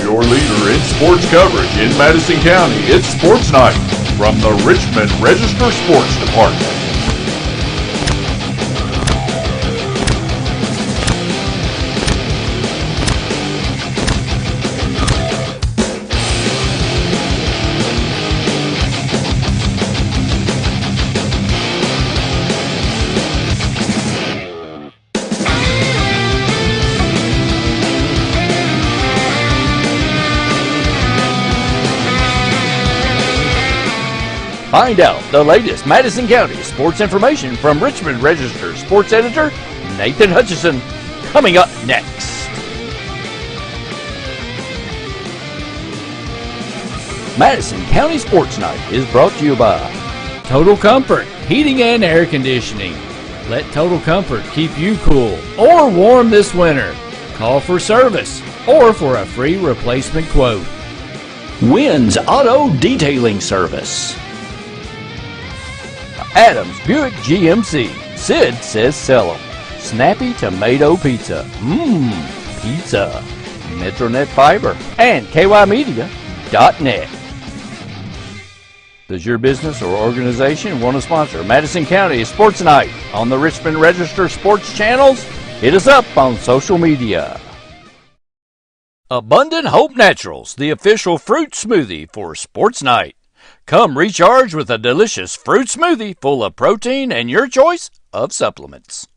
your leader in sports coverage in Madison County. It's Sports Night from the Richmond Register Sports Department. Find out the latest Madison County sports information from Richmond Register sports editor Nathan Hutchison, coming up next. Madison County Sports Night is brought to you by Total Comfort Heating and Air Conditioning. Let Total Comfort keep you cool or warm this winter. Call for service or for a free replacement quote. Wynn's Auto Detailing Service. Adams Buick GMC. Sid says sell 'em. Snappy Tomato Pizza. Pizza. Metronet Fiber. And KYmedia.net. Does your business or organization want to sponsor Madison County Sports Night on the Richmond Register Sports channels? Hit us up on social media. Abundant Hope Naturals, the official fruit smoothie for Sports Night. Come recharge with a delicious fruit smoothie full of protein and your choice of supplements.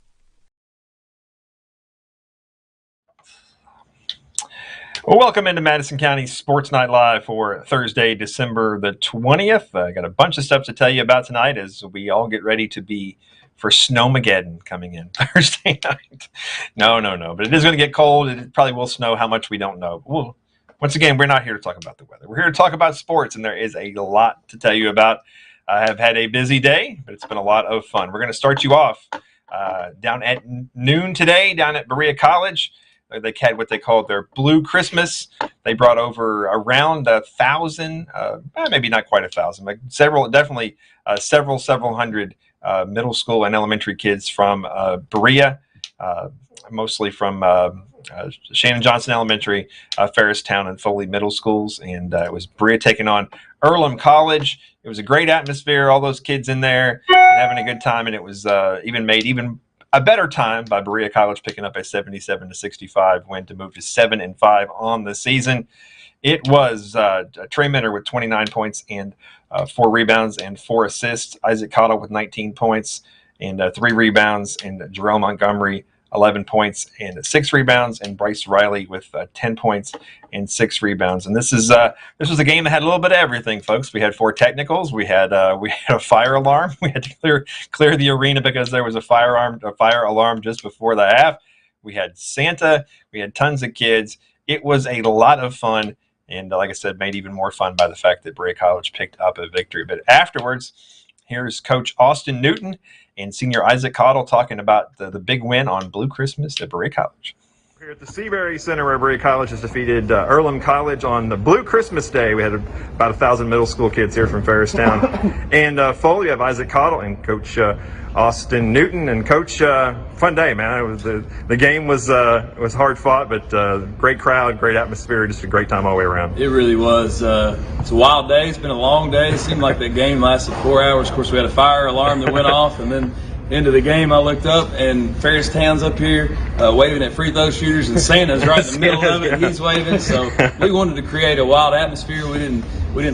Well, welcome into Madison County Sports Night Live for Thursday, December the 20th. I got a bunch of stuff to tell you about tonight as we all get ready to be for Snowmageddon coming in Thursday night. No. But it is going to get cold. It probably will snow. How much we don't know. Ooh. Once again, we're not here to talk about the weather. We're here to talk about sports, and there is a lot to tell you about. I have had a busy day, but it's been a lot of fun. We're going to start you off down at noon today, down at Berea College. They had what they called their Blue Christmas. They brought over around 1,000, maybe not quite 1,000, but several hundred middle school and elementary kids from Berea, mostly from Shannon Johnson Elementary, Ferristown, and Foley Middle Schools. And it was Berea taking on Earlham College. It was a great atmosphere, all those kids in there and having a good time. And it was even a better time by Berea College picking up a 77-65 win to move to 7-5 on the season. It was Trey Minner with 29 points and 4 rebounds and 4 assists. Isaac Cottle with 19 points and 3 rebounds, and Jerome Montgomery 11 points and 6 rebounds, and Bryce Riley with 10 points and 6 rebounds. And this was a game that had a little bit of everything, folks. We had 4 technicals. We had a fire alarm. We had to clear the arena because there was a fire alarm just before the half. We had Santa. We had tons of kids. It was a lot of fun, and like I said, made even more fun by the fact that Berea College picked up a victory. But afterwards, here's Coach Austin Newton and Senior Isaac Cottle talking about the big win on Blue Christmas at Berea College. Here at the Seabury Center, where Berea College has defeated Earlham College on the Blue Christmas Day. We had about 1,000 middle school kids here from Ferristown. And Foley, we have Isaac Cottle and Coach Austin Newton. And Coach, fun day, man. It was the game was hard fought, but great crowd, great atmosphere, just a great time all the way around. It really was. It's a wild day. It's been a long day. It seemed like that game lasted 4 hours. Of course, we had a fire alarm that went off, and then into the game, I looked up, and Ferristown's up here waving at free throw shooters, and Santa's right in the middle of it. He's waving. So we wanted to create a wild atmosphere. We didn't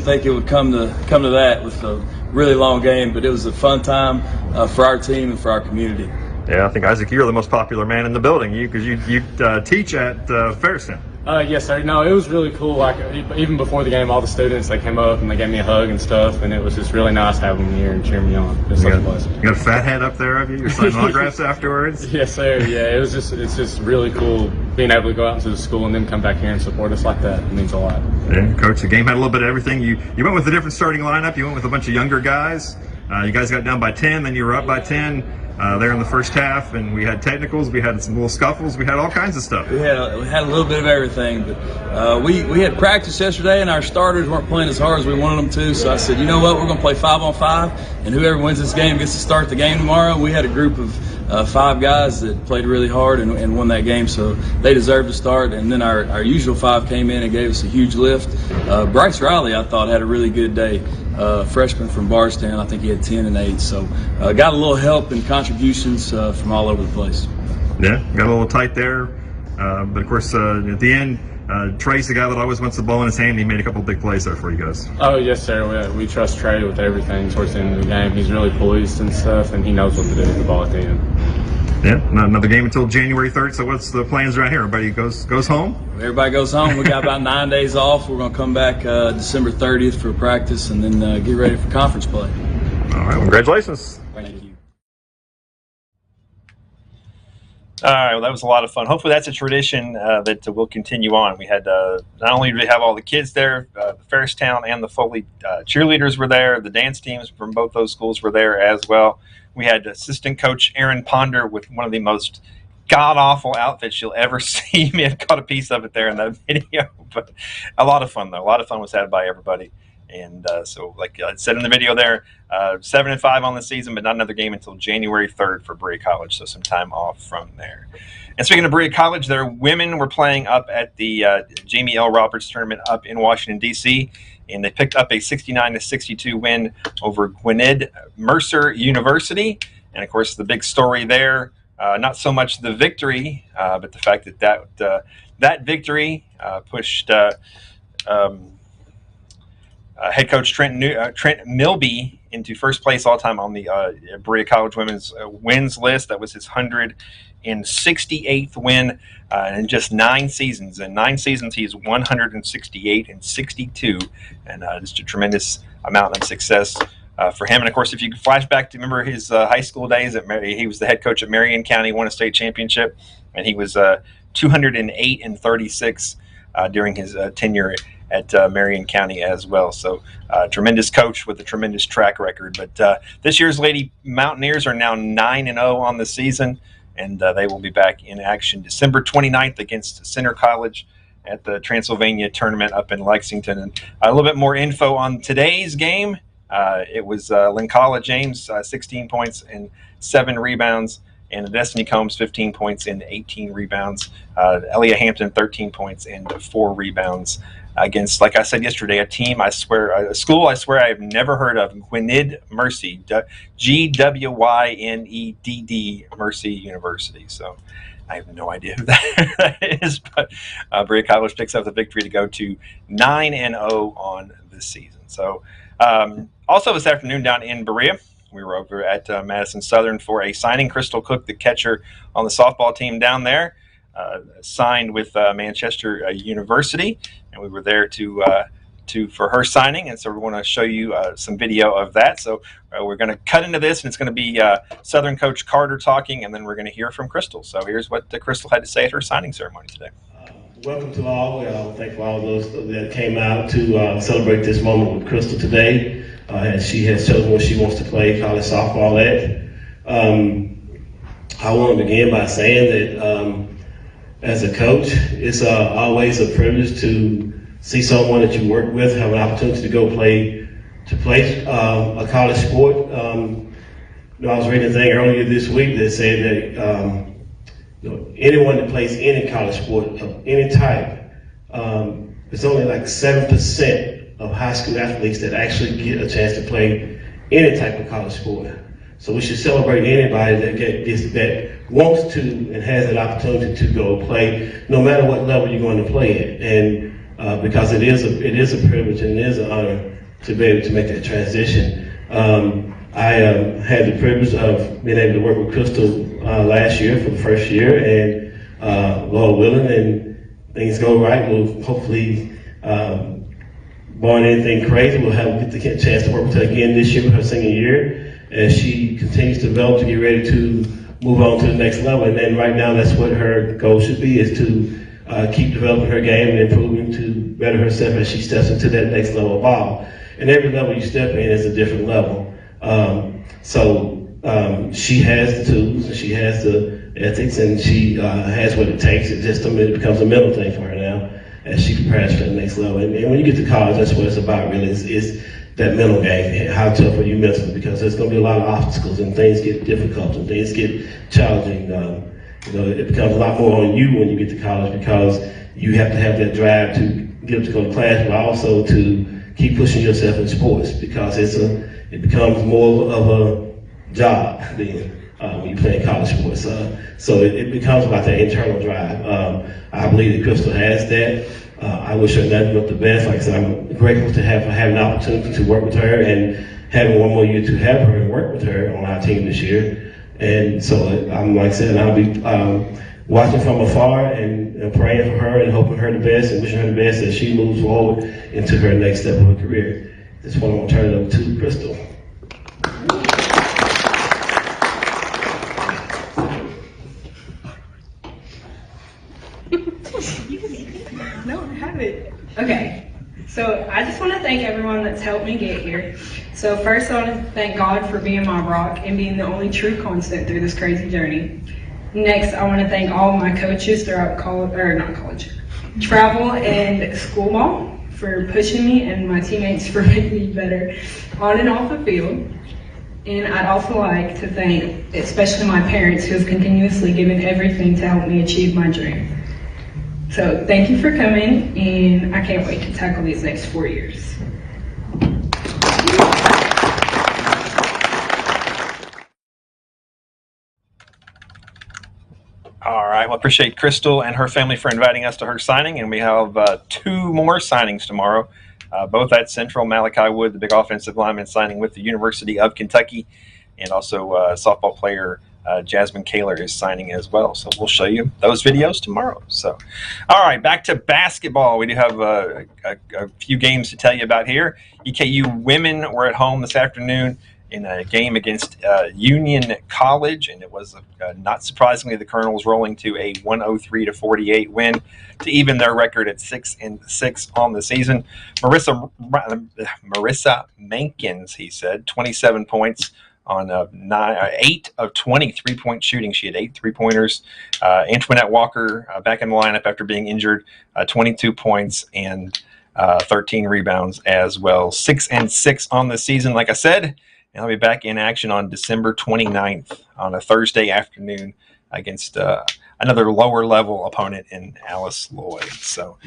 think it would come to that with a really long game, but it was a fun time for our team and for our community. Yeah, I think, Isaac, you're the most popular man in the building, because you teach at Ferristown. Yes, sir. No, it was really cool. Like, even before the game, all the students, they came up and they gave me a hug and stuff, and it was just really nice having them here and cheering me on. It was such a blessing. You got a fat head up there, have you? You're signing autographs afterwards? Yes, sir. Yeah, it's just really cool being able to go out into the school and then come back here and support us like that. It means a lot. Yeah, Coach, the game had a little bit of everything. You went with a different starting lineup. You went with a bunch of younger guys. You guys got down by 10, then you were up by 10. There in the first half, and we had technicals, we had some little scuffles, we had all kinds of stuff. We had a little bit of everything, but we had practice yesterday, and our starters weren't playing as hard as we wanted them to. So I said, you know what, we're going to play 5-on-5, and whoever wins this game gets to start the game tomorrow. We had a group of 5 guys that played really hard and won that game, so they deserved to start. And then our usual 5 came in and gave us a huge lift. Bryce Riley, I thought, had a really good day. Freshman from Bardstown, I think he had 10 and 8. So got a little help and contributions from all over the place. Yeah, got a little tight there. But, of course, at the end, Trey's the guy that always wants the ball in his hand. He made a couple of big plays there for you guys. Oh, yes, sir. We trust Trey with everything towards the end of the game. He's really poised and stuff, and he knows what to do with the ball at the end. Yeah, another game until January 3rd. So what's the plans right here? Everybody goes home? Everybody goes home. We got about 9 days off. We're going to come back December 30th for practice and then get ready for conference play. All right, well, congratulations. Thank you. All right, well, that was a lot of fun. Hopefully that's a tradition that will continue on. We had not only did we have all the kids there, the Ferristown and the Foley cheerleaders were there. The dance teams from both those schools were there as well. We had assistant coach Aaron Ponder with one of the most god-awful outfits you'll ever see. You may have caught a piece of it there in that video. But a lot of fun, though. A lot of fun was had by everybody. And so, like I said in the video there, 7-5 on the season, but not another game until January 3rd for Berea College, so some time off from there. And speaking of Berea College, their women were playing up at the Jamie L. Roberts tournament up in Washington, D.C., and they picked up a 69-62 win over Gwynedd Mercer University. And, of course, the big story there, not so much the victory, but the fact that victory pushed head coach Trent Milby into first place all time on the Berea College women's wins list. That was his 168th win in just 9 seasons. In 9 seasons, he's 168-62, and just a tremendous amount of success for him. And of course, if you flash back to remember his high school days he was the head coach at Marion County, won a state championship, and he was 208-36 during his tenure at Marion County as well. So tremendous coach with a tremendous track record. But this year's Lady Mountaineers are now 9-0 on the season, and they will be back in action December 29th against Center College at the Transylvania tournament up in Lexington. And a little bit more info on today's game. It was Lincala James, 16 points and 7 rebounds, and Destiny Combs, 15 points and 18 rebounds. Elia Hampton, 13 points and 4 rebounds against, like I said yesterday, a school I swear I have never heard of, Gwynedd Mercy, Gwynedd Mercy University. So I have no idea who that is, but Berea College picks up the victory to go to 9-0 on the season. So also this afternoon down in Berea, we were over at Madison Southern for a signing. Crystal Cook, the catcher on the softball team down there, signed with Manchester University, and we were there for her signing, and so we want to show you some video of that. So we're going to cut into this, and it's going to be Southern coach Carter talking, and then we're going to hear from Crystal. So here's what Crystal had to say at her signing ceremony today. Welcome to all. Thank you for all those that came out to celebrate this moment with Crystal today, as she has chosen where she wants to play college softball at. I want to begin by saying that as a coach, it's always a privilege to see someone that you work with have an opportunity to go play a college sport. I was reading a thing earlier this week that said that anyone that plays any college sport of any type, it's only like 7% of high school athletes that actually get a chance to play any type of college sport. So we should celebrate anybody that wants to and has that opportunity to go play, no matter what level you're going to play at. And because it is a privilege and it is an honor to be able to make that transition. I had the privilege of being able to work with Crystal last year for the first year, and Lord willing, and things go right, we'll hopefully, barring anything crazy, we'll get the chance to work with her again this year, with her senior year, as she continues to develop to get ready to move on to the next level. And then right now, that's what her goal should be, is to keep developing her game and improving to better herself as she steps into that next level of ball. And every level you step in is a different level. She has the tools, and she has the ethics, and she has what it takes. It becomes a mental thing for her now as she prepares for the next level. And when you get to college, that's what it's about, really. It's that mental game. How tough are you mentally? Because there's going to be a lot of obstacles and things get difficult and things get challenging. It becomes a lot more on you when you get to college because you have to have that drive to get up to go to class, but also to keep pushing yourself in sports because it becomes more of a job then when you play college sports. So it becomes about that internal drive. I believe that Crystal has that. I wish her nothing but the best. Like I said, I'm grateful to have an opportunity to work with her and having one more year to have her and work with her on our team this year. And so I'm like I said, I'll be watching from afar and praying for her and hoping her the best and wishing her the best as she moves forward into her next step of her career. This one I'm going to turn it over to Crystal. No, I haven't. Okay, so I just want to thank everyone that's helped me get here. So first I want to thank God for being my rock and being the only true constant through this crazy journey. Next, I want to thank all my coaches throughout travel and school ball for pushing me and my teammates for making me better on and off the field. And I'd also like to thank especially my parents who have continuously given everything to help me achieve my dream. So thank you for coming, and I can't wait to tackle these next 4 years. All right. Well, appreciate Crystal and her family for inviting us to her signing, and we have 2 more signings tomorrow, both at Central. Malachi Wood, the big offensive lineman, signing with the University of Kentucky, and also softball player Jasmine Kaler is signing as well. So we'll show you those videos tomorrow. So, all right, back to basketball. We do have a few games to tell you about here. EKU women were at home this afternoon in a game against Union College, and it was not surprisingly the Colonels rolling to a 103-48 win to even their record at 6-6 on the season. Marissa Mankins, he said, 27 points on 8 of 20 3-point shooting. She had 8 3-pointers. Antoinette Walker back in the lineup after being injured, 22 points and 13 rebounds as well. 6-6 on the season, like I said. And I'll be back in action on December 29th on a Thursday afternoon against another lower-level opponent in Alice Lloyd. So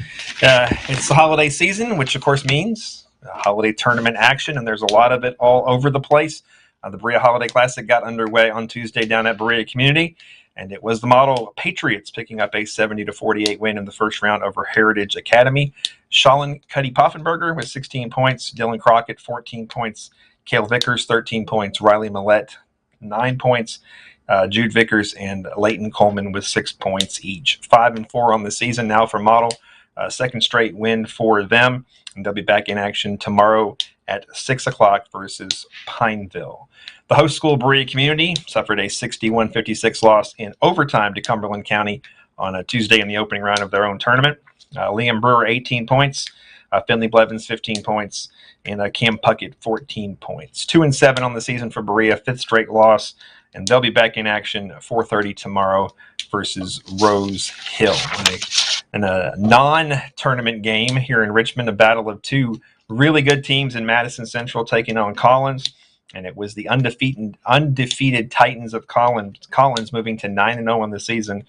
it's the holiday season, which, of course, means holiday tournament action, and there's a lot of it all over the place. The Berea Holiday Classic got underway on Tuesday down at Berea Community, and it was the Model Patriots picking up a 70-48 win in the first round over Heritage Academy. Shalyn Cuddy-Poffenberger with 16 points, Dylan Crockett 14 points, Cale Vickers 13 points, Riley Millette 9 points, Jude Vickers and Leighton Coleman with 6 points each. 5-4 on the season now for Model. Second straight win for them, and they'll be back in action tomorrow at 6 o'clock versus Pineville. The host school, Berea Community, suffered a 61-56 loss in overtime to Cumberland County on a Tuesday in the opening round of their own tournament. Liam Brewer, 18 points. Finley Blevins, 15 points. And Cam Puckett, 14 points. 2-7 on the season for Berea, 5th straight loss. And they'll be back in action 4:30 tomorrow versus Rose Hill. In a non-tournament game here in Richmond, a battle of 2 really good teams in Madison Central taking on Collins. And it was the undefeated Titans of Collins moving to 9-0 on the season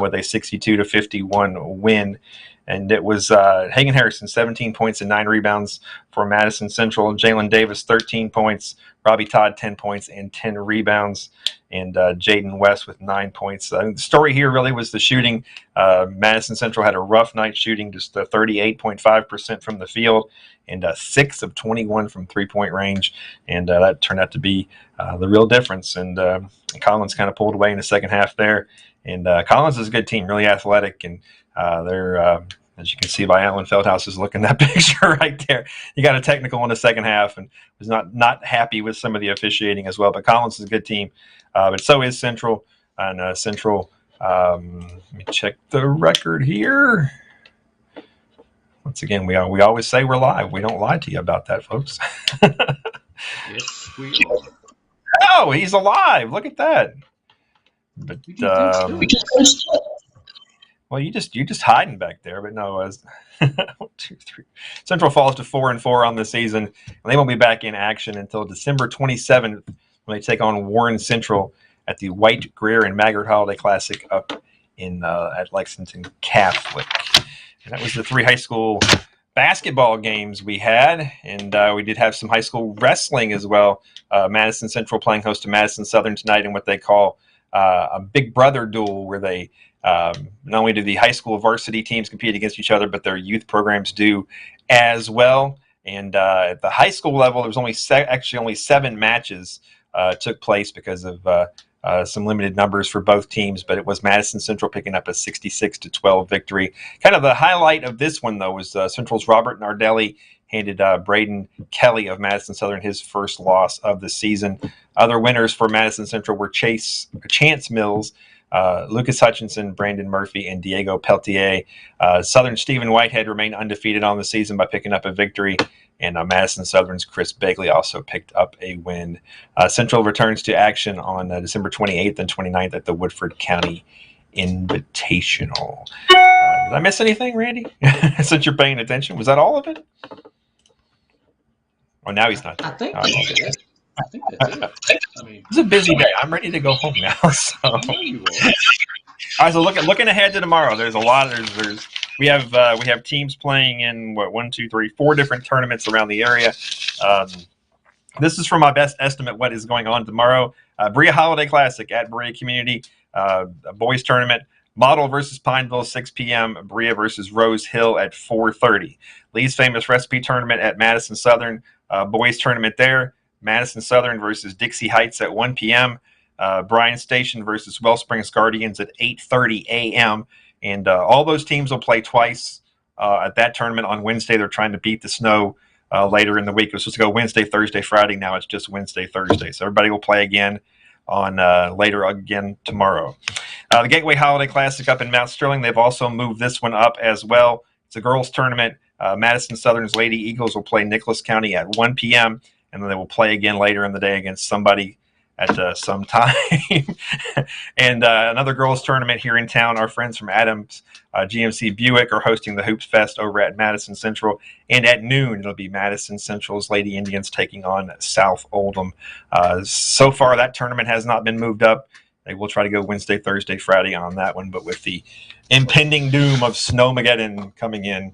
with a 62-51 win. And it was Hagen Harrison, 17 points and 9 rebounds for Madison Central. Jalen Davis, 13 points. Robbie Todd, 10 points and 10 rebounds. And Jaden West with 9 points. The story here really was the shooting. Madison Central had a rough night shooting, just 38.5% from the field and 6 of 21 from three-point range. And that turned out to be the real difference. And Collins kind of pulled away in the second half there. And Collins is a good team, really athletic. And they're, as you can see by Alan Feldhaus is looking at that picture right there. He got a technical in the second half and was not happy with some of the officiating as well. But Collins is a good team. But so is Central. And Central, let me check the record here. Once again, we always say we're live. We don't lie to you about that, folks. Yes, we are. Oh, he's alive. Look at that. But Well, you're just hiding back there, but no, it was 1, 2, 3. Central falls to 4-4 on the season, and they won't be back in action until December 27th when they take on Warren Central at the White, Greer, and Maggard Holiday Classic up in at Lexington Catholic. And that was the 3 high school basketball games we had, and we did have some high school wrestling as well. Madison Central playing host to Madison Southern tonight in what they call a Big Brother duel, where they not only do the high school varsity teams compete against each other, but their youth programs do as well. And at the high school level, there was only only 7 matches took place because of some limited numbers for both teams, but it was Madison Central picking up a 66-12 victory. Kind of the highlight of this one, though, was Central's Robert Nardelli handed Braden Kelly of Madison Southern his first loss of the season. Other winners for Madison Central were Chance Mills, Lucas Hutchinson, Brandon Murphy, and Diego Peltier. Southern Stephen Whitehead remained undefeated on the season by picking up a victory, and Madison Southern's Chris Begley also picked up a win. Central returns to action on December 28th and 29th at the Woodford County Invitational. Did I miss anything, Randy? Since you're paying attention, was that all of it? Oh, now he's not there. I think Oh, that's it. I think that's it. I mean, it's a busy day. I'm ready to go home now. So, I know you will. all right. So looking ahead to tomorrow. There's a lot. We have teams playing in 4 different tournaments around the area. This is from my best estimate what is going on tomorrow. Berea Holiday Classic at Berea Community, a boys tournament. Model versus Pineville, 6 p.m. Berea versus Rose Hill at 4:30. Lee's Famous Recipe Tournament at Madison Southern, boys tournament there. Madison Southern versus Dixie Heights at 1 p.m. Bryan Station versus Wellsprings Guardians at 8:30 a.m. And all those teams will play twice at that tournament on Wednesday. They're trying to beat the snow later in the week. It was supposed to go Wednesday, Thursday, Friday. Now it's just Wednesday, Thursday. So everybody will play again on later again tomorrow. The Gateway Holiday Classic up in Mount Sterling. They've also moved this one up as well. It's a girls tournament. Madison Southern's Lady Eagles will play Nicholas County at 1 p.m. and then they will play again later in the day against somebody at some time. And another girls tournament here in town. Our friends from Adams GMC Buick are hosting the Hoops Fest over at Madison Central. And at noon, it'll be Madison Central's Lady Indians taking on South Oldham. So far, that tournament has not been moved up. They will try to go Wednesday, Thursday, Friday on that one. But with the impending doom of Snowmageddon coming in,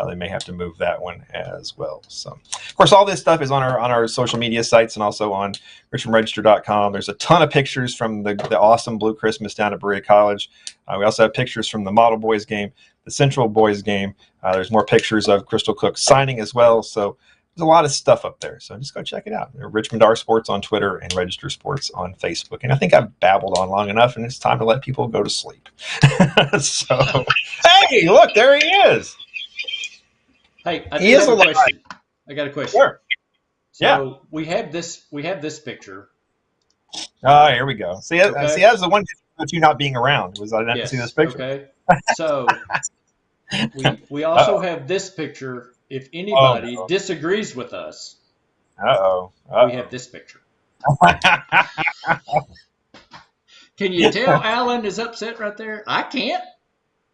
they may have to move that one as well. So, of course, all this stuff is on our social media sites and also on richmondregister.com. There's a ton of pictures from the awesome Blue Christmas down at Berea College. We also have pictures from the Model Boys game, the Central Boys game. There's more pictures of Crystal Cook signing as well. So there's a lot of stuff up there. So just go check it out. Richmond R Sports on Twitter and Register Sports on Facebook. And I think I've babbled on long enough, and it's time to let people go to sleep. So, hey, look, there he is. Hey, I He is have a alive. question. I got a question. Sure. So Yeah. we have this picture. Oh, here we go. See, Okay. see, that's the one with you not being around. Was I didn't Yes. see this picture? Okay. So we also have this picture. If anybody no. disagrees with us, Uh-oh. we have this picture. Can you tell Alan is upset right there? I can't.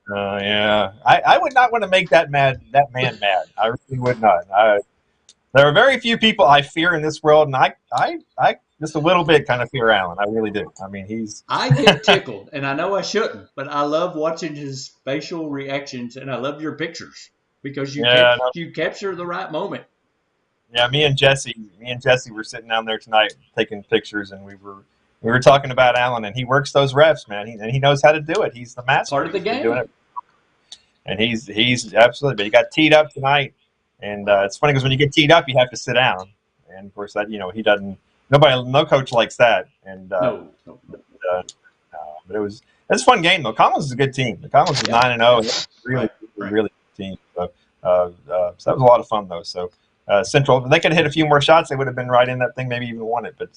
Yeah. I would not want to make that man mad. I really would not. There are very few people I fear in this world, and I just a little bit kind of fear Alan. I really do. I mean, I get tickled, and I know I shouldn't, but I love watching his facial reactions, and I love your pictures because you capture the right moment. Yeah, me and Jesse were sitting down there tonight taking pictures, and we were talking about Alan, and he works those refs, man. He knows how to do it. He's the master. Part of the game. Doing it. And he's absolutely. But he got teed up tonight, and it's funny because when you get teed up, you have to sit down, and of course that he doesn't. No coach likes that, and No. but it's a fun game though. Collins is a good team. The Collins is 9-0, really good team. So that was a lot of fun though. So Central, if they could have hit a few more shots, they would have been right in that thing, maybe even won it. But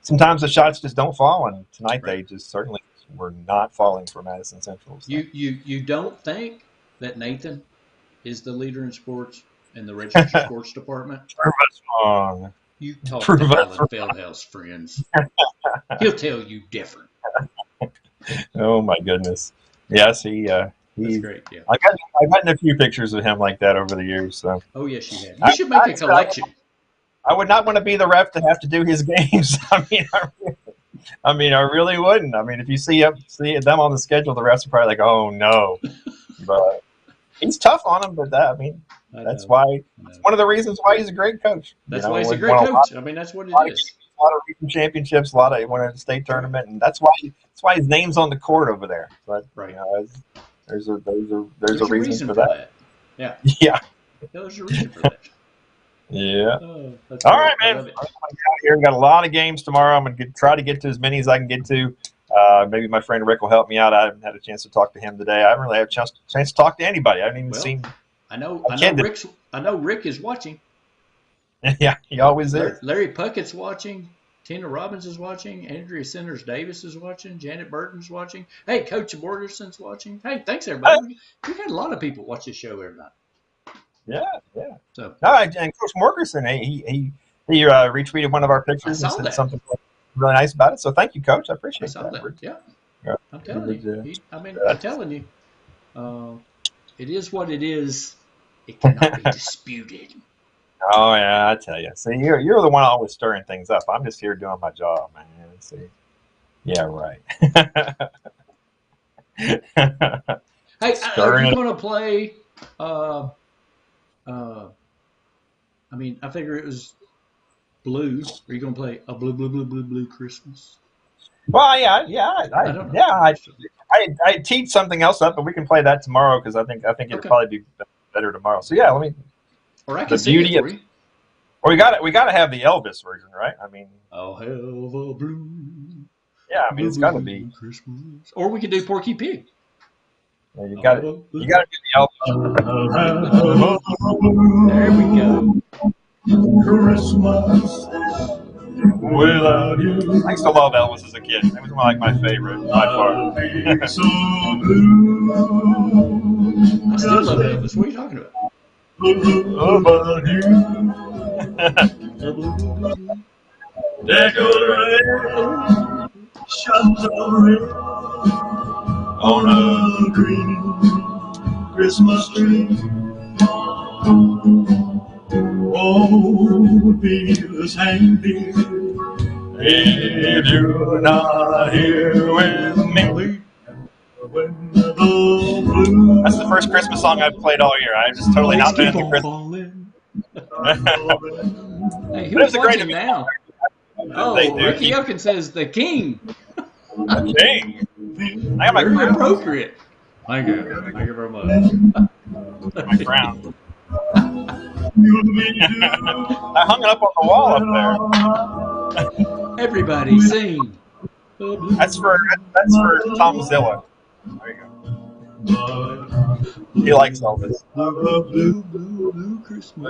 sometimes the shots just don't fall, and tonight they just certainly were not falling for Madison Central. So. You don't think that Nathan is the leader in sports in the Register Sports Department? Prove us wrong. You talk Prove to us Alan wrong. Feldhouse, friends. He'll tell you different. Oh my goodness. Yes, That's great. Yeah. I've gotten a few pictures of him like that over the years. So. Oh yes, you have. You should make a collection. I would not want to be the ref to have to do his games. I really wouldn't. I mean, if you see them on the schedule, the refs are probably like, "Oh no," but he's tough on them. But that's why. It's one of the reasons why he's a great coach. That's why he's a great coach. I mean, that's what it is. A lot of region championships, a lot of won a state tournament, and that's why his name's on the court over there. But right. There's a reason for that. Yeah. Yeah. There's a reason for that. Yeah. All right, man. Here we got a lot of games tomorrow. I'm gonna try to get to as many as I can get to. Maybe my friend Rick will help me out. I haven't had a chance to talk to him today. I haven't really had a chance to talk to anybody. I haven't even seen. I know Rick is watching. Yeah, he always is. Larry Puckett's watching. Tina Robbins is watching. Andrea Centers Davis is watching. Janet Burton's watching. Hey, Coach Morgerson's watching. Hey, thanks everybody. We've had a lot of people watch this show every night. Yeah. So, and Coach Morgerson, he retweeted one of our pictures and said something really nice about it. So thank you, Coach. I appreciate that. Yeah. I'm telling you. I'm telling you. It is what it is. It cannot be disputed. Oh yeah, I tell you. See, you're the one always stirring things up. I'm just here doing my job, man. See, yeah, right. Hey, are you going to play? I figure it was blue. Are you going to play a blue Christmas? Well, I teed something else up, but we can play that tomorrow because I think it'll probably be better tomorrow. So yeah, let me. Or I can sing it for you. Well, we got to have the Elvis version, right? I mean, I'll have a blue. Yeah, I mean it's got to be Christmas. Or we could do Porky Pig. Yeah, you got to do the Elvis. There we go. Christmas without you. I used to love Elvis as a kid. It was like my favorite by far. I still love Elvis. What are you talking about? About you. Decorate shelter on a green Christmas tree. Oh, Peter's handy if you're not here with me. That's the first Christmas song I've played all year. I've just totally not been in the Christmas. Hey, who's watching now? Oh, Ricky Elkin says the king. The king? I got my very crown. Appropriate. Thank you very much. My crown. I hung it up on the wall up there. Everybody sing. That's for Tom Zilla. There you go. He likes Elvis. Blue Christmas.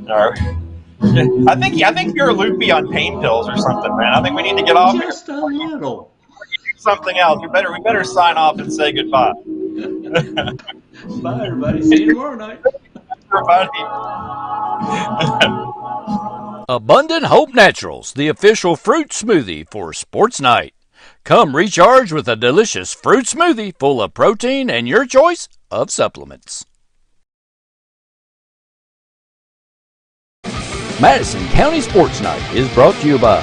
All right. I think you're loopy on pain pills or something, man. I think we need to get off here. Just a little. Do something else. We better sign off and say goodbye. Bye, everybody. See you tomorrow night. Everybody. Abundant Hope Naturals, the official fruit smoothie for Sports Night. Come recharge with a delicious fruit smoothie full of protein and your choice of supplements. Madison County Sports Night is brought to you by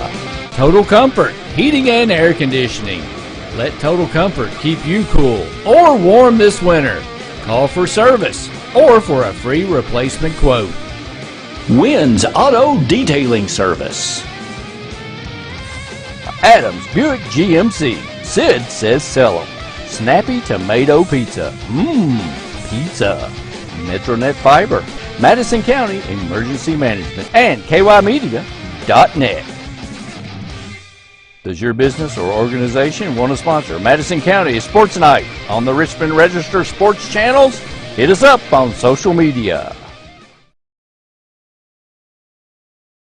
Total Comfort, heating and air conditioning. Let Total Comfort keep you cool or warm this winter. Call for service or for a free replacement quote. Wynn's Auto Detailing Service. Adams Buick GMC. Sid says sell 'em. Snappy Tomato Pizza. Pizza. Metronet Fiber. Madison County Emergency Management and KYmedia.net. Does your business or organization want to sponsor Madison County Sports Night on the Richmond Register Sports channels? Hit us up on social media.